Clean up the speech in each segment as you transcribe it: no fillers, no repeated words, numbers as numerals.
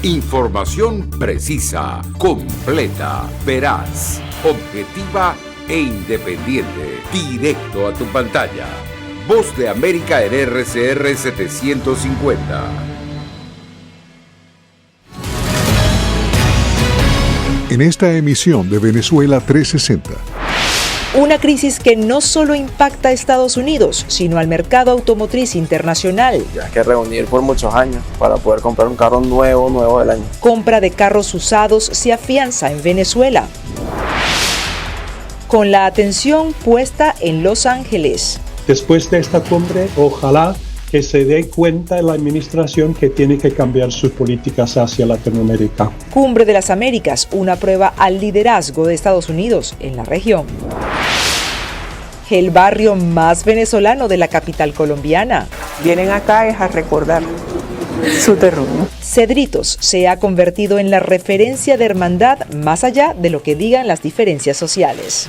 Información precisa, completa, veraz, objetiva e independiente. Directo a tu pantalla. Voz de América en RCR 750. En esta emisión de Venezuela 360. Una crisis que no solo impacta a Estados Unidos, sino al mercado automotriz internacional. Hay que reunir por muchos años para poder comprar un carro nuevo del año. Compra de carros usados se afianza en Venezuela. Con la atención puesta en Los Ángeles. Después de esta cumbre, ojalá que se dé cuenta la administración que tiene que cambiar sus políticas hacia Latinoamérica. Cumbre de las Américas, una prueba al liderazgo de Estados Unidos en la región. El barrio más venezolano de la capital colombiana. Vienen acá es a recordar su terruño. Cedritos se ha convertido en la referencia de hermandad más allá de lo que digan las diferencias sociales.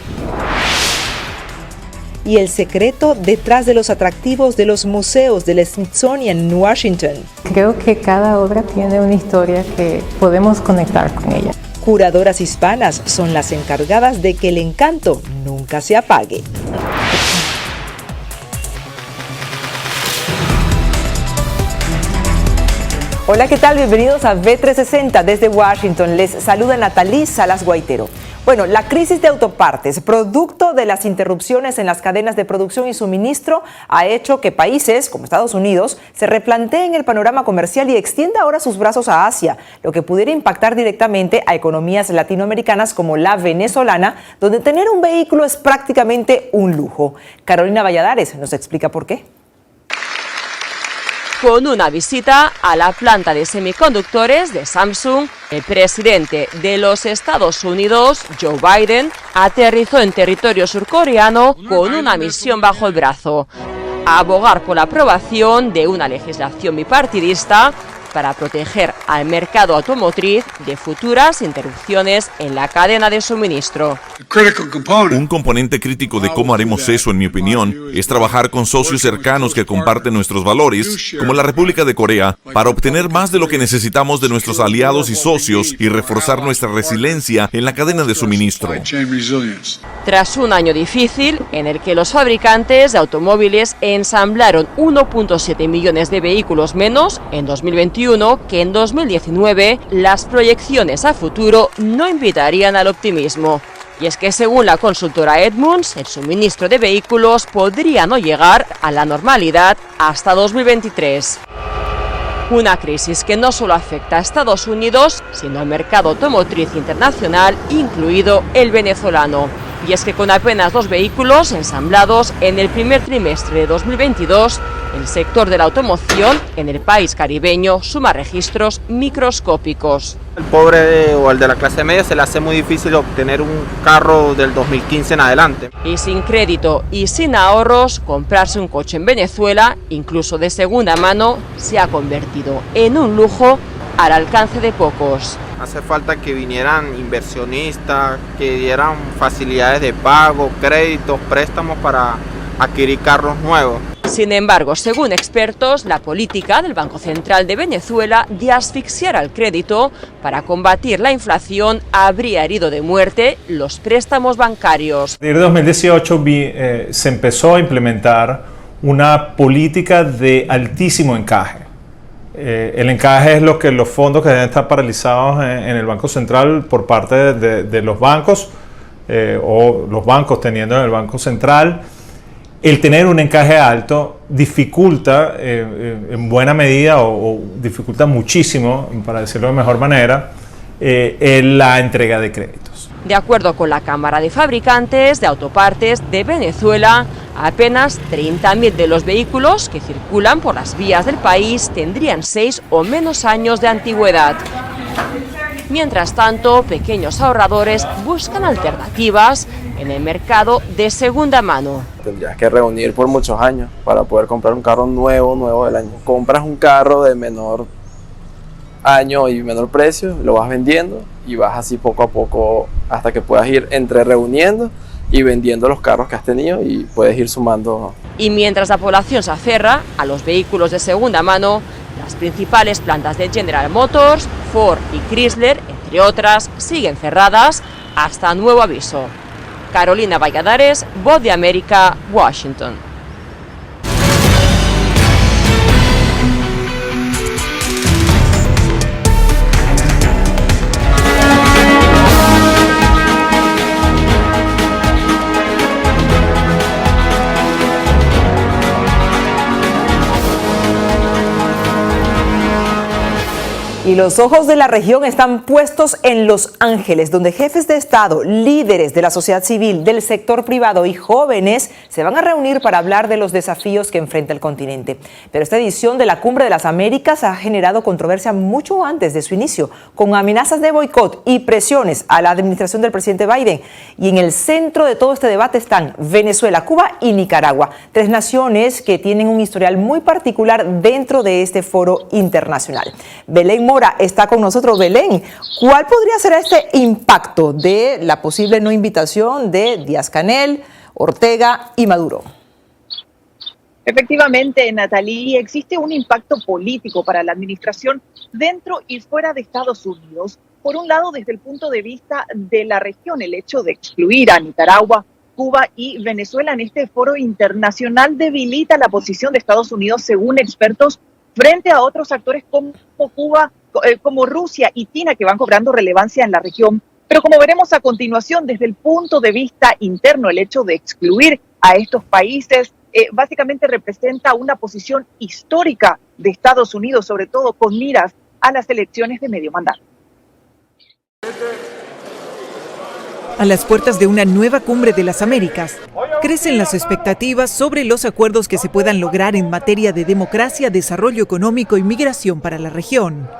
Y el secreto detrás de los atractivos de los museos del Smithsonian en Washington. Creo que cada obra tiene una historia que podemos conectar con ella. Curadoras hispanas son las encargadas de que el encanto nunca se apague. Hola, ¿qué tal? Bienvenidos a V360 desde Washington. Les saluda Natalí Salas Guaitero. Bueno, la crisis de autopartes, producto de las interrupciones en las cadenas de producción y suministro, ha hecho que países como Estados Unidos se replanteen el panorama comercial y extienda ahora sus brazos a Asia, lo que pudiera impactar directamente a economías latinoamericanas como la venezolana, donde tener un vehículo es prácticamente un lujo. Carolina Valladares nos explica por qué. Con una visita a la planta de semiconductores de Samsung, el presidente de los Estados Unidos, Joe Biden, aterrizó en territorio surcoreano con una misión bajo el brazo: abogar por la aprobación de una legislación bipartidista para proteger al mercado automotriz de futuras interrupciones en la cadena de suministro. Un componente crítico de cómo haremos eso, en mi opinión, es trabajar con socios cercanos que comparten nuestros valores, como la República de Corea, para obtener más de lo que necesitamos de nuestros aliados y socios y reforzar nuestra resiliencia en la cadena de suministro. Tras un año difícil en el que los fabricantes de automóviles ensamblaron 1.7 millones de vehículos menos en 2021 que en 2019, las proyecciones a futuro no invitarían al optimismo. Y es que según la consultora Edmunds, el suministro de vehículos podría no llegar a la normalidad hasta 2023. Una crisis que no solo afecta a Estados Unidos, sino al mercado automotriz internacional, incluido el venezolano. Y es que con apenas 2 vehículos ensamblados en el primer trimestre de 2022, el sector de la automoción en el país caribeño suma registros microscópicos. El pobre o el de la clase media se le hace muy difícil obtener un carro del 2015 en adelante. Y sin crédito y sin ahorros, comprarse un coche en Venezuela, incluso de segunda mano, se ha convertido en un lujo al alcance de pocos. Hace falta que vinieran inversionistas, que dieran facilidades de pago, créditos, préstamos para adquirir carros nuevos. Sin embargo, según expertos, la política del Banco Central de Venezuela de asfixiar al crédito para combatir la inflación habría herido de muerte los préstamos bancarios. En 2018 se empezó a implementar una política de altísimo encaje. El encaje es lo que los fondos que deben estar paralizados en el Banco Central por parte de los bancos o los bancos teniendo en el Banco Central. El tener un encaje alto dificulta en buena medida o dificulta muchísimo, para decirlo de mejor manera, la entrega de créditos. De acuerdo con la Cámara de Fabricantes de Autopartes de Venezuela, apenas 30.000 de los vehículos que circulan por las vías del país tendrían 6 o menos años de antigüedad. Mientras tanto, pequeños ahorradores buscan alternativas en el mercado de segunda mano. Tendrías que reunir por muchos años para poder comprar un carro nuevo del año. Compras un carro de menor año y menor precio, lo vas vendiendo y vas así poco a poco hasta que puedas ir entre reuniendo y vendiendo los carros que has tenido y puedes ir sumando. Y mientras la población se aferra a los vehículos de segunda mano, las Las principales plantas de General Motors, Ford y Chrysler, entre otras, siguen cerradas hasta nuevo aviso. Carolina Valladares, Voz de América, Washington. Y los ojos de la región están puestos en Los Ángeles, donde jefes de Estado, líderes de la sociedad civil, del sector privado y jóvenes se van a reunir para hablar de los desafíos que enfrenta el continente. Pero esta edición de la Cumbre de las Américas ha generado controversia mucho antes de su inicio, con amenazas de boicot y presiones a la administración del presidente Biden. Y en el centro de todo este debate están Venezuela, Cuba y Nicaragua, tres naciones que tienen un historial muy particular dentro de este foro internacional. Belén Mora está con nosotros. Belén, ¿cuál podría ser este impacto de la posible no invitación de Díaz-Canel, Ortega y Maduro? Efectivamente, Natalie, existe un impacto político para la administración dentro y fuera de Estados Unidos. Por un lado, desde el punto de vista de la región, el hecho de excluir a Nicaragua, Cuba y Venezuela en este foro internacional debilita la posición de Estados Unidos, según expertos, frente a otros actores como Cuba, como Rusia y China, que van cobrando relevancia en la región. Pero como veremos a continuación, desde el punto de vista interno, el hecho de excluir a estos países básicamente representa una posición histórica de Estados Unidos, sobre todo con miras a las elecciones de medio mandato. A las puertas de una nueva Cumbre de las Américas, crecen las expectativas sobre los acuerdos que se puedan lograr en materia de democracia, desarrollo económico y migración para la región.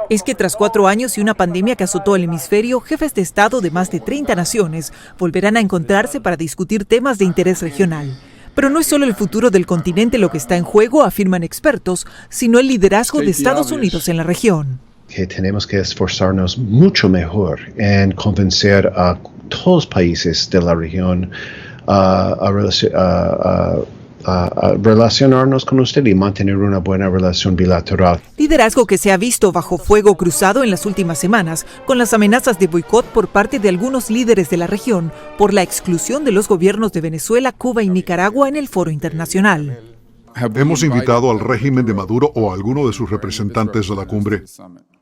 Es que tras 4 años y una pandemia que azotó el hemisferio, jefes de Estado de más de 30 naciones volverán a encontrarse para discutir temas de interés regional. Pero no es solo el futuro del continente lo que está en juego, afirman expertos, sino el liderazgo de Estados Unidos en la región. Que tenemos que esforzarnos mucho mejor en convencer a todos los países de la región a relacionarnos con usted y mantener una buena relación bilateral. Liderazgo que se ha visto bajo fuego cruzado en las últimas semanas, con las amenazas de boicot por parte de algunos líderes de la región por la exclusión de los gobiernos de Venezuela, Cuba y Nicaragua en el foro internacional. ¿Hemos invitado al régimen de Maduro o a alguno de sus representantes a la cumbre?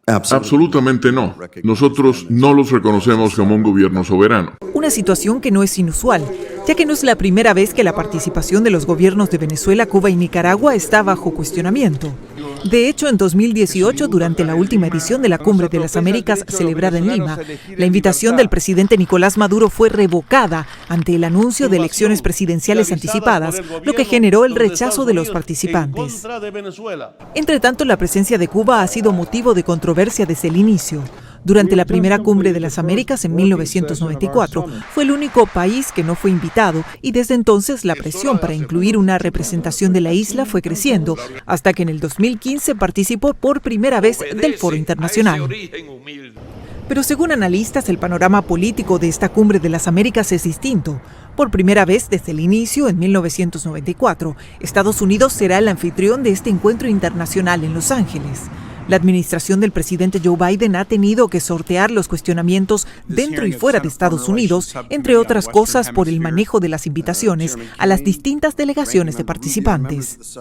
Absolutamente no. Nosotros no los reconocemos como un gobierno soberano. Una situación que no es inusual, ya que no es la primera vez que la participación de los gobiernos de Venezuela, Cuba y Nicaragua está bajo cuestionamiento. De hecho, en 2018, durante la última edición de la Cumbre de las Américas celebrada en Lima, la invitación del presidente Nicolás Maduro fue revocada ante el anuncio de elecciones presidenciales anticipadas, lo que generó el rechazo de los participantes. Entre tanto, la presencia de Cuba ha sido motivo de controversia desde el inicio. Durante la primera Cumbre de las Américas en 1994, fue el único país que no fue invitado y desde entonces la presión para incluir una representación de la isla fue creciendo, hasta que en el 2015 participó por primera vez del foro internacional. Pero según analistas, el panorama político de esta Cumbre de las Américas es distinto. Por primera vez desde el inicio, en 1994, Estados Unidos será el anfitrión de este encuentro internacional en Los Ángeles. La administración del presidente Joe Biden ha tenido que sortear los cuestionamientos dentro y fuera de Estados Unidos, entre otras cosas por el manejo de las invitaciones a las distintas delegaciones de participantes.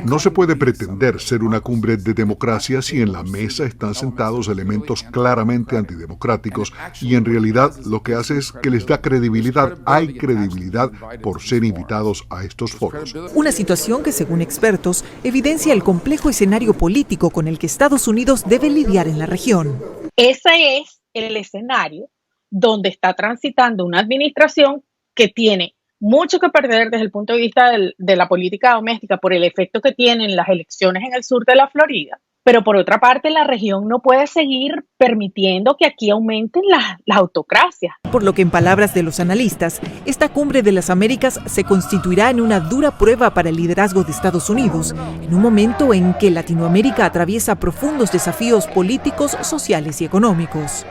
No se puede pretender ser una cumbre de democracia si en la mesa están sentados elementos claramente antidemocráticos y en realidad lo que hace es que les da credibilidad. Hay credibilidad por ser invitados a estos foros. Una situación que, según expertos, evidencia el complejo escenario político con el que Estados Unidos debe lidiar en la región. Ese es el escenario donde está transitando una administración que tiene mucho que perder desde el punto de vista de la política doméstica por el efecto que tienen las elecciones en el sur de la Florida. Pero por otra parte, la región no puede seguir permitiendo que aquí aumenten las autocracias. Por lo que, en palabras de los analistas, esta Cumbre de las Américas se constituirá en una dura prueba para el liderazgo de Estados Unidos, en un momento en que Latinoamérica atraviesa profundos desafíos políticos, sociales y económicos.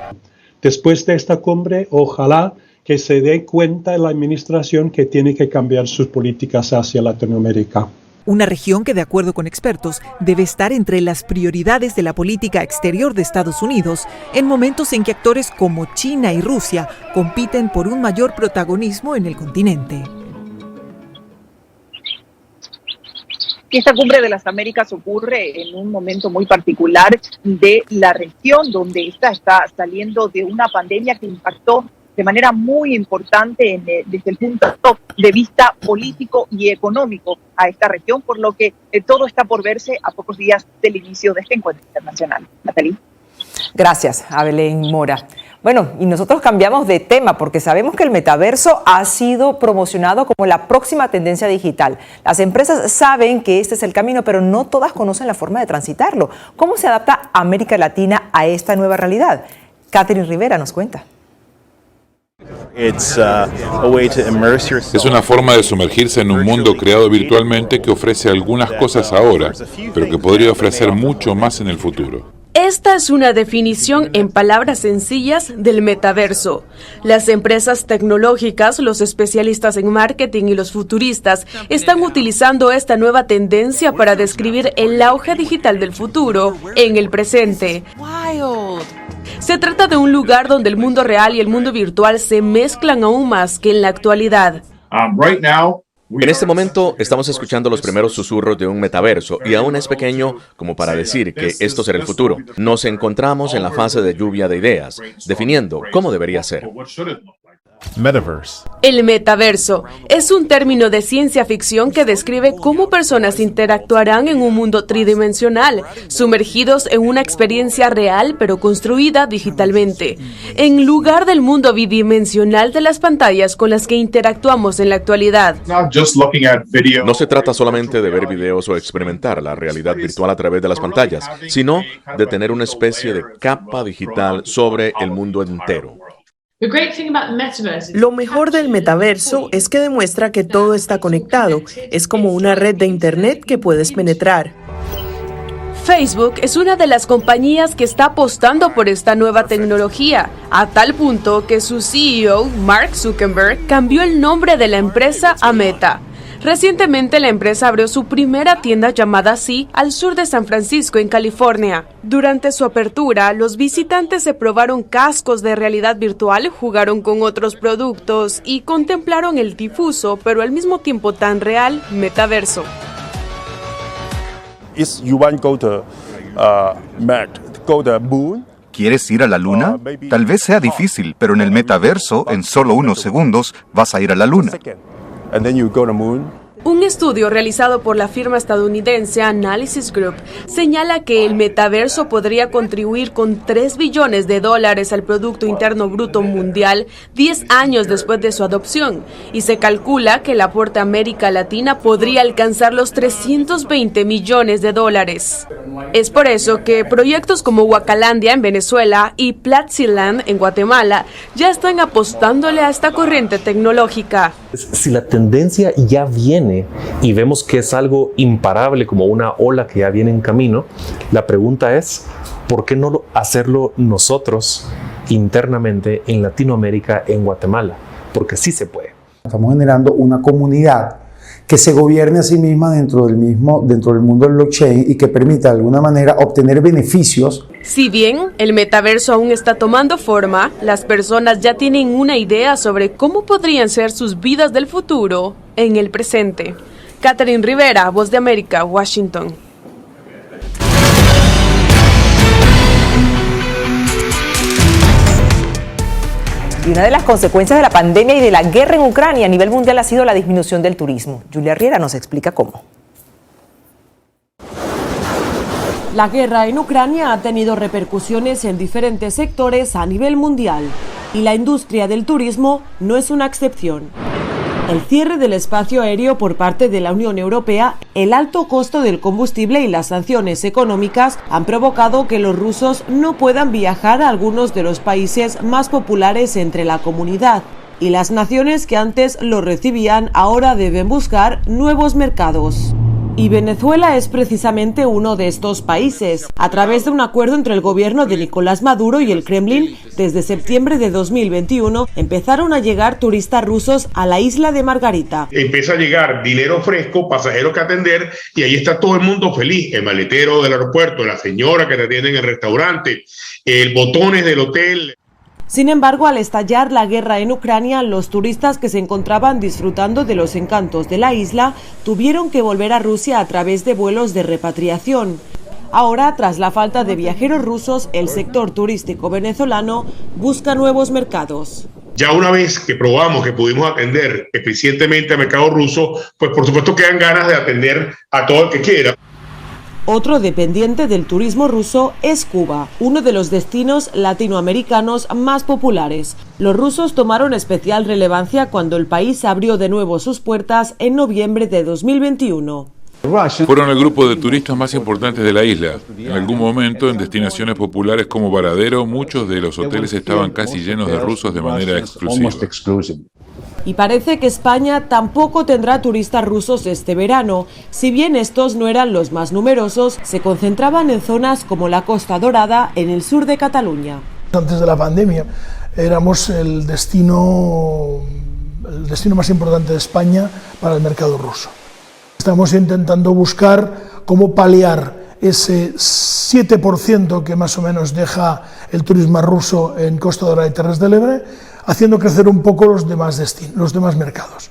Después de esta cumbre, ojalá que se dé cuenta la administración que tiene que cambiar sus políticas hacia Latinoamérica. Una región que, de acuerdo con expertos, debe estar entre las prioridades de la política exterior de Estados Unidos en momentos en que actores como China y Rusia compiten por un mayor protagonismo en el continente. Esta cumbre de las Américas ocurre en un momento muy particular de la región, donde esta está saliendo de una pandemia que impactó de manera muy importante desde el punto de vista político y económico a esta región, por lo que todo está por verse a pocos días del inicio de este encuentro internacional. Natalie. Gracias, Abelén Mora. Bueno, y nosotros cambiamos de tema porque sabemos que el metaverso ha sido promocionado como la próxima tendencia digital. Las empresas saben que este es el camino, pero no todas conocen la forma de transitarlo. ¿Cómo se adapta América Latina a esta nueva realidad? Catherine Rivera nos cuenta. Es una forma de sumergirse en un mundo creado virtualmente que ofrece algunas cosas ahora, pero que podría ofrecer mucho más en el futuro. Esta es una definición en palabras sencillas del metaverso. Las empresas tecnológicas, los especialistas en marketing y los futuristas están utilizando esta nueva tendencia para describir el auge digital del futuro en el presente. Se trata de un lugar donde el mundo real y el mundo virtual se mezclan aún más que en la actualidad. En este momento estamos escuchando los primeros susurros de un metaverso y aún es pequeño como para decir que esto será el futuro. Nos encontramos en la fase de lluvia de ideas, definiendo cómo debería ser. El metaverso es un término de ciencia ficción que describe cómo personas interactuarán en un mundo tridimensional, sumergidos en una experiencia real pero construida digitalmente, en lugar del mundo bidimensional de las pantallas con las que interactuamos en la actualidad. No se trata solamente de ver videos o experimentar la realidad virtual a través de las pantallas, sino de tener una especie de capa digital sobre el mundo entero. Lo mejor del metaverso es que demuestra que todo está conectado. Es como una red de internet que puedes penetrar. Facebook es una de las compañías que está apostando por esta nueva tecnología, a tal punto que su CEO, Mark Zuckerberg, cambió el nombre de la empresa a Meta. Recientemente la empresa abrió su primera tienda llamada así al sur de San Francisco, en California. Durante su apertura, los visitantes se probaron cascos de realidad virtual, jugaron con otros productos y contemplaron el difuso, pero al mismo tiempo tan real, metaverso. ¿Quieres ir a la luna? Tal vez sea difícil, pero en el metaverso, en solo unos segundos, vas a ir a la luna. Un estudio realizado por la firma estadounidense Analysis Group señala que el metaverso podría contribuir con $3 billones al Producto Interno Bruto mundial 10 años después de su adopción, y se calcula que el aporte a América Latina podría alcanzar los $320 millones. Es por eso que proyectos como Huacalandia en Venezuela y Platziland en Guatemala ya están apostándole a esta corriente tecnológica. Si la tendencia ya viene y vemos que es algo imparable, como una ola que ya viene en camino, la pregunta es, ¿por qué no hacerlo nosotros internamente en Latinoamérica, en Guatemala? Porque sí se puede. Estamos generando una comunidad que se gobierne a sí misma dentro del mundo del blockchain y que permita de alguna manera obtener beneficios. Si bien el metaverso aún está tomando forma, las personas ya tienen una idea sobre cómo podrían ser sus vidas del futuro en el presente. Catherine Rivera, Voz de América, Washington. Y una de las consecuencias de la pandemia y de la guerra en Ucrania a nivel mundial ha sido la disminución del turismo. Julia Riera nos explica cómo. La guerra en Ucrania ha tenido repercusiones en diferentes sectores a nivel mundial y la industria del turismo no es una excepción. El cierre del espacio aéreo por parte de la Unión Europea, el alto costo del combustible y las sanciones económicas han provocado que los rusos no puedan viajar a algunos de los países más populares entre la comunidad. Y las naciones que antes los recibían ahora deben buscar nuevos mercados. Y Venezuela es precisamente uno de estos países. A través de un acuerdo entre el gobierno de Nicolás Maduro y el Kremlin, desde septiembre de 2021 empezaron a llegar turistas rusos a la isla de Margarita. Empieza a llegar dinero fresco, pasajeros que atender, y ahí está todo el mundo feliz. El maletero del aeropuerto, la señora que te atiende en el restaurante, el botones del hotel. Sin embargo, al estallar la guerra en Ucrania, los turistas que se encontraban disfrutando de los encantos de la isla tuvieron que volver a Rusia a través de vuelos de repatriación. Ahora, tras la falta de viajeros rusos, el sector turístico venezolano busca nuevos mercados. Ya una vez que probamos que pudimos atender eficientemente al mercado ruso, pues por supuesto quedan ganas de atender a todo el que quiera. Otro dependiente del turismo ruso es Cuba, uno de los destinos latinoamericanos más populares. Los rusos tomaron especial relevancia cuando el país abrió de nuevo sus puertas en noviembre de 2021. Fueron el grupo de turistas más importantes de la isla. En algún momento, en destinaciones populares como Varadero, muchos de los hoteles estaban casi llenos de rusos de manera exclusiva. Y parece que España tampoco tendrá turistas rusos este verano. Si bien estos no eran los más numerosos, se concentraban en zonas como la Costa Dorada, en el sur de Cataluña. Antes de la pandemia éramos el destino más importante de España para el mercado ruso. Estamos intentando buscar cómo paliar ese 7% que más o menos deja el turismo ruso en Costa Dorada y Terres del Ebre, haciendo crecer un poco los demás mercados.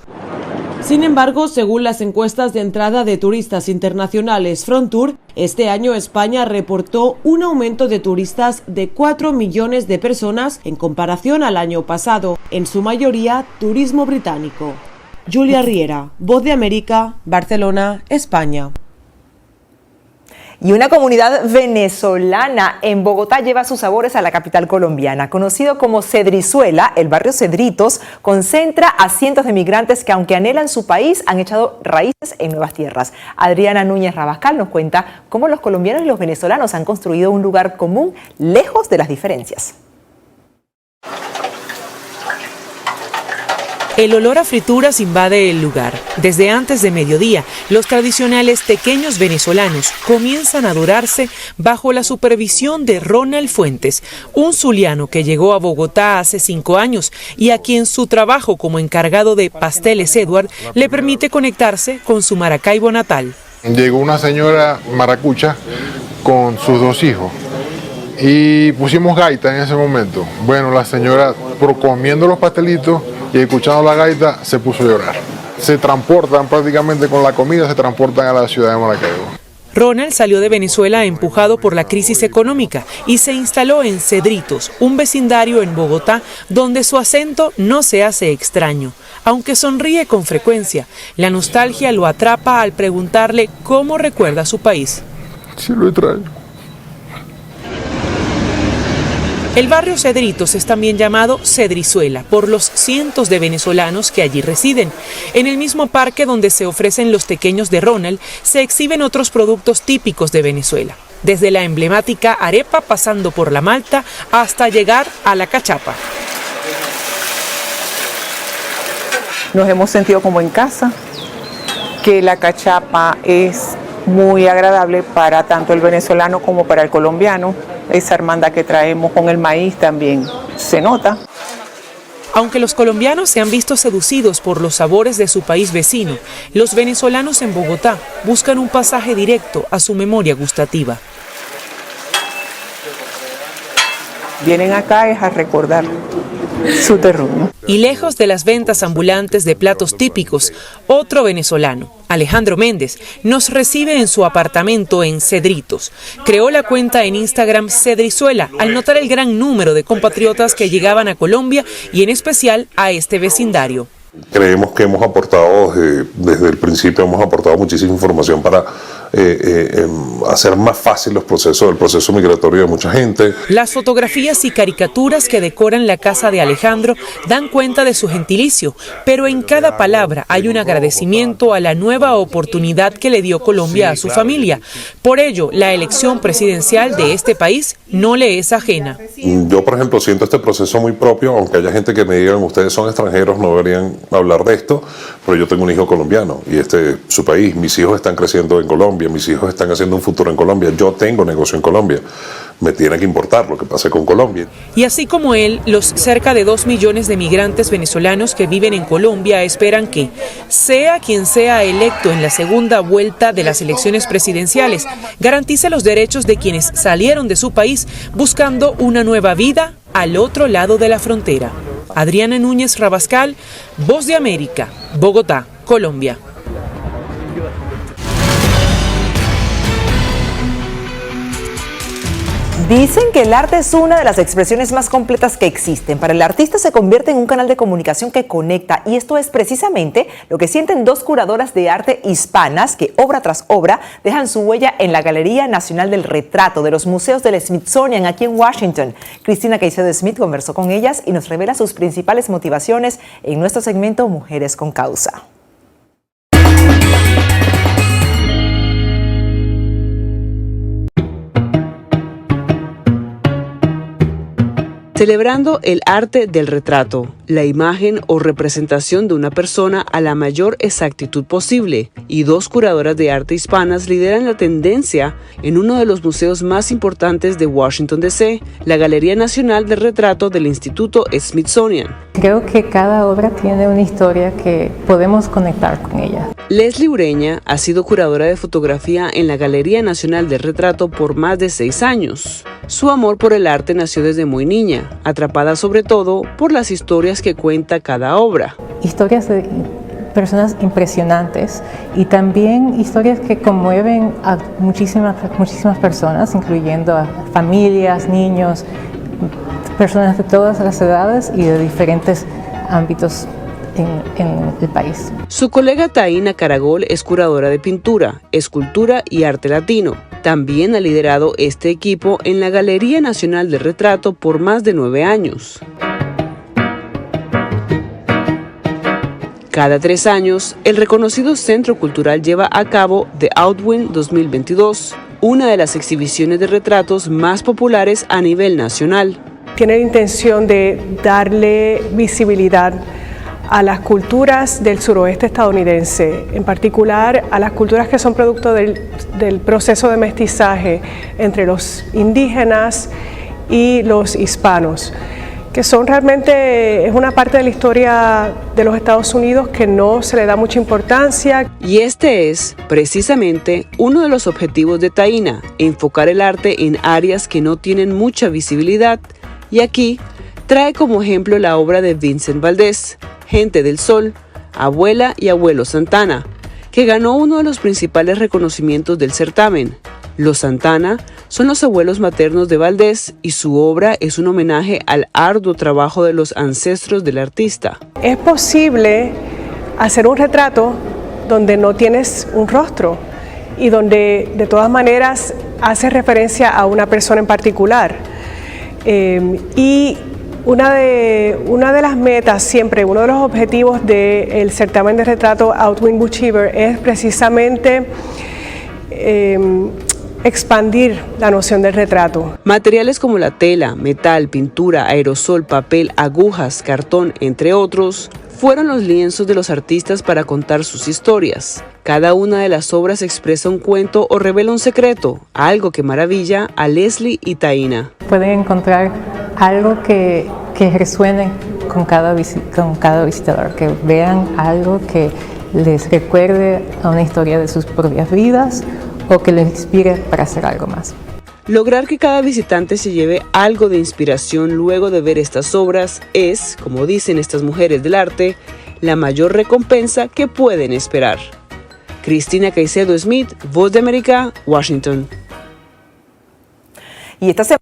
Sin embargo, según las encuestas de entrada de turistas internacionales Frontour, este año España reportó un aumento de turistas de 4 millones de personas en comparación al año pasado, en su mayoría turismo británico. Julia Riera, Voz de América, Barcelona, España. Y una comunidad venezolana en Bogotá lleva sus sabores a la capital colombiana. Conocido como Cedrizuela, el barrio Cedritos concentra a cientos de migrantes que, aunque anhelan su país, han echado raíces en nuevas tierras. Adriana Núñez Rabascal nos cuenta cómo los colombianos y los venezolanos han construido un lugar común lejos de las diferencias. El olor a frituras invade el lugar. Desde antes de mediodía, los tradicionales tequeños venezolanos comienzan a dorarse bajo la supervisión de Ronald Fuentes, un zuliano que llegó a Bogotá hace 5 años y a quien su trabajo como encargado de Pasteles Edward le permite conectarse con su Maracaibo natal. Llegó una señora maracucha con sus 2 hijos y pusimos gaita en ese momento. Bueno, la señora, comiendo los pastelitos y escuchando la gaita, se puso a llorar. Se transportan prácticamente con la comida, se transportan a la ciudad de Maracaibo. Ronald salió de Venezuela empujado por la crisis económica y se instaló en Cedritos, un vecindario en Bogotá donde su acento no se hace extraño. Aunque sonríe con frecuencia, la nostalgia lo atrapa al preguntarle cómo recuerda su país. Sí, lo extraño. El barrio Cedritos es también llamado Cedrizuela por los cientos de venezolanos que allí residen. En el mismo parque donde se ofrecen los tequeños de Ronald, se exhiben otros productos típicos de Venezuela, desde la emblemática arepa pasando por la malta hasta llegar a la cachapa. Nos hemos sentido como en casa, que la cachapa es muy agradable para tanto el venezolano como para el colombiano. Esa hermandad que traemos con el maíz también se nota. Aunque los colombianos se han visto seducidos por los sabores de su país vecino, los venezolanos en Bogotá buscan un pasaje directo a su memoria gustativa. Vienen acá es a recordar su terruño. Y lejos de las ventas ambulantes de platos típicos, otro venezolano, Alejandro Méndez, nos recibe en su apartamento en Cedritos. Creó la cuenta en Instagram Cedrizuela al notar el gran número de compatriotas que llegaban a Colombia y en especial a este vecindario. Creemos que hemos aportado, desde el principio hemos aportado muchísima información para hacer más fácil el proceso migratorio de mucha gente. Las fotografías y caricaturas que decoran la casa de Alejandro dan cuenta de su gentilicio, pero en cada palabra hay un agradecimiento a la nueva oportunidad que le dio Colombia a su familia. Por ello, la elección presidencial de este país no le es ajena. Yo, por ejemplo, siento este proceso muy propio, aunque haya gente que me digan, ustedes son extranjeros, no deberían hablar de esto, pero yo tengo un hijo colombiano y este es su país. Mis hijos están creciendo en Colombia, mis hijos están haciendo un futuro en Colombia, yo tengo negocio en Colombia. Me tiene que importar lo que pase con Colombia. Y así como él, los cerca de 2 millones de migrantes venezolanos que viven en Colombia esperan que, sea quien sea electo en la segunda vuelta de las elecciones presidenciales, garantice los derechos de quienes salieron de su país buscando una nueva vida al otro lado de la frontera. Adriana Núñez Rabascal, Voz de América, Bogotá, Colombia. Dicen que el arte es una de las expresiones más completas que existen. Para el artista se convierte en un canal de comunicación que conecta, y esto es precisamente lo que sienten 2 curadoras de arte hispanas que obra tras obra dejan su huella en la Galería Nacional del Retrato de los Museos del Smithsonian aquí en Washington. Cristina Caicedo Smith conversó con ellas y nos revela sus principales motivaciones en nuestro segmento Mujeres con Causa. Celebrando el arte del retrato, la imagen o representación de una persona a la mayor exactitud posible, y 2 curadoras de arte hispanas lideran la tendencia en uno de los museos más importantes de Washington, D.C., la Galería Nacional del Retrato del Instituto Smithsonian. Creo que cada obra tiene una historia que podemos conectar con ella. Leslie Ureña ha sido curadora de fotografía en la Galería Nacional del Retrato por más de 6 años. Su amor por el arte nació desde muy niña, atrapada sobre todo por las historias que cuenta cada obra. Historias de personas impresionantes y también historias que conmueven a muchísimas personas, incluyendo a familias, niños, personas de todas las edades y de diferentes ámbitos en el país. Su colega Taina Caragol es curadora de pintura, escultura y arte latino. También ha liderado este equipo en la Galería Nacional del Retrato por más de 9 años. Cada 3 años, el reconocido Centro Cultural lleva a cabo The Outwin 2022, una de las exhibiciones de retratos más populares a nivel nacional. Tiene la intención de darle visibilidad a las culturas del suroeste estadounidense, en particular a las culturas que son producto del proceso de mestizaje entre los indígenas y los hispanos, que son realmente, es una parte de la historia de los Estados Unidos que no se le da mucha importancia. Y este es, precisamente, uno de los objetivos de Taina, enfocar el arte en áreas que no tienen mucha visibilidad, y aquí trae como ejemplo la obra de Vincent Valdés, Gente del Sol, Abuela y Abuelo Santana, que ganó uno de los principales reconocimientos del certamen. Los Santana son los abuelos maternos de Valdés y su obra es un homenaje al arduo trabajo de los ancestros del artista. Es posible hacer un retrato donde no tienes un rostro y donde de todas maneras hace referencia a una persona en particular. Y una de las metas siempre, uno de los objetivos del certamen de retrato Outwin Buchiever es precisamente expandir la noción del retrato. Materiales como la tela, metal, pintura, aerosol, papel, agujas, cartón, entre otros, fueron los lienzos de los artistas para contar sus historias. Cada una de las obras expresa un cuento o revela un secreto, algo que maravilla a Leslie y Taina. Pueden encontrar algo que resuene con cada visitador, que vean algo que les recuerde a una historia de sus propias vidas o que les inspire para hacer algo más. Lograr que cada visitante se lleve algo de inspiración luego de ver estas obras es, como dicen estas mujeres del arte, la mayor recompensa que pueden esperar. Cristina Caicedo Smith, Voz de América, Washington. Y esta semana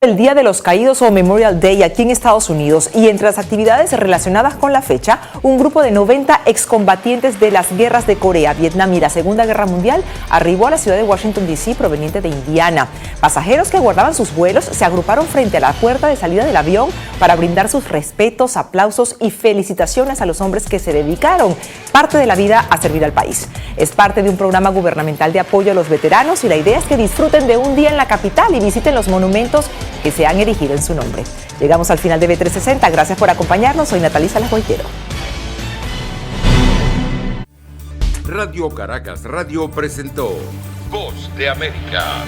El Día de los Caídos o Memorial Day aquí en Estados Unidos, y entre las actividades relacionadas con la fecha, un grupo de 90 excombatientes de las guerras de Corea, Vietnam y la Segunda Guerra Mundial arribó a la ciudad de Washington, D.C. proveniente de Indiana. Pasajeros que aguardaban sus vuelos se agruparon frente a la puerta de salida del avión para brindar sus respetos, aplausos y felicitaciones a los hombres que se dedicaron parte de la vida a servir al país. Es parte de un programa gubernamental de apoyo a los veteranos y la idea es que disfruten de un día en la capital y visiten los monumentos que se han erigido en su nombre. Llegamos al final de V360. Gracias por acompañarnos. Soy Natalie Salas Guaitero. Radio Caracas Radio presentó Voz de América.